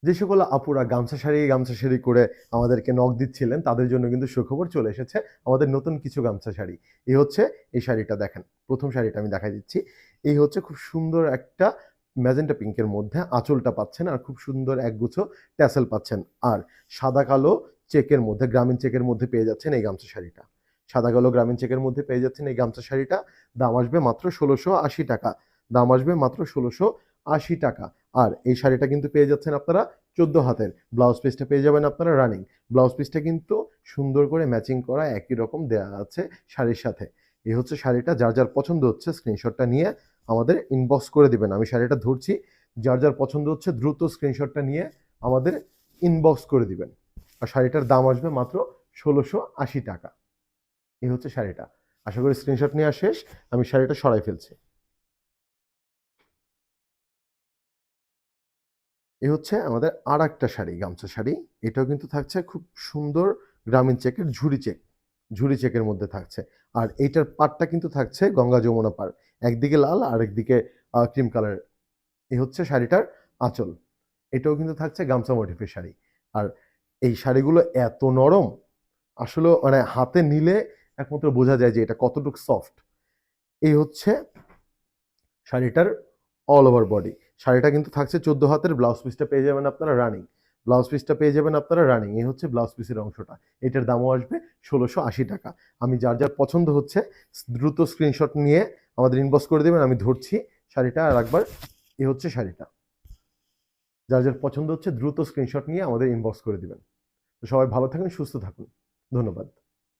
যে সকল আপুরা গামছা শাড়ি করে আমাদেরকে নক দিচ্ছিলেন তাদের জন্য কিন্তু সুখবর চলে এসেছে আমাদের নতুন কিছু গামছা শাড়ি। এই হচ্ছে এই শাড়িটা দেখেন। প্রথম শাড়িটা আমি দেখাই দিচ্ছি। এই হচ্ছে খুব সুন্দর একটা ম্যাজেন্টা পিঙ্কের মধ্যে আঁচলটা পাচ্ছেন আর খুব সুন্দর একগুচ্ছ ট্যাসেল পাচ্ছেন। আর সাদা কালো চেকের মধ্যে গ্রামীণ চেকের মধ্যে পেয়ে যাচ্ছেন এই গামছা শাড়িটা। সাদা কালো গ্রামীণ চেকের মধ্যে পেয়ে যাচ্ছেন এই গামছা শাড়িটা। দাম আসবে মাত্র ১৬৮০ টাকা। দাম আসবে মাত্র ১৬৮০ টাকা। আর এই শাড়িটা কিন্তু পেয়ে যাচ্ছেন আপনারা ১৪ হাতের। ব্লাউজ পিসটা পেয়ে যাবেন আপনারা রানিং। ব্লাউজ পিসটা কিন্তু সুন্দর করে ম্যাচিং করা একই রকম দেয়া আছে শাড়ির সাথে। এই হচ্ছে শাড়িটা। যার যার পছন্দ হচ্ছে স্ক্রিনশটটা নিয়ে আমাদের ইনবক্স করে দিবেন। আমি শাড়িটা ধরছি। যার যার পছন্দ হচ্ছে দ্রুত স্ক্রিনশটটা নিয়ে আমাদের ইনবক্স করে দিবেন। আর শাড়িটার দাম আসবে মাত্র ১৬৮০ টাকা। এই হচ্ছে শাড়িটা। আশা করি স্ক্রিনশট নেওয়া শেষ। আমি শাড়িটা সরাই ফেলছি। এই হচ্ছে আমাদের আরেকটা শাড়ি, গামছা শাড়ি। এটাও কিন্তু থাকছে খুব সুন্দর গ্রামীণ চেকের ঝুরি চেক। ঝুরি চেকের মধ্যে থাকছে। আর এইটার পাড়টা কিন্তু থাকছে গঙ্গা যমুনা পাড়। একদিকে লাল আর একদিকে ক্রিম কালারের। এই হচ্ছে শাড়িটার আঁচল। এটাও কিন্তু থাকছে গামছা মোটিফের শাড়ি। আর এই শাড়িগুলো এত নরম, আসলেও মানে হাতে নিলে একমাত্র বোঝা যায় যে এটা কতটুকু সফট। এই হচ্ছে শাড়িটার অল ওভার বডি। শাড়িটা কিন্তু থাকছে ১৪ হাতের। ব্লাউজ পিসটা পেয়ে যাবেন আপনারা রানিং। ব্লাউজ পিসটা পেয়ে যাবেন আপনারা রানিং। এই হচ্ছে ব্লাউজ পিসের অংশটা। এটার দামও আসবে ১৬৮০ টাকা। আমি যার যার পছন্দ হচ্ছে দ্রুত স্ক্রিনশট নিয়ে আমাদের ইনবক্স করে দেবেন। আমি ধরছি শাড়িটা আর একবার। এই হচ্ছে শাড়িটা। যার যার পছন্দ হচ্ছে দ্রুত স্ক্রিনশট নিয়ে আমাদের ইনবক্স করে দিবেন। তো সবাই ভালো থাকুন, সুস্থ থাকুন। ধন্যবাদ।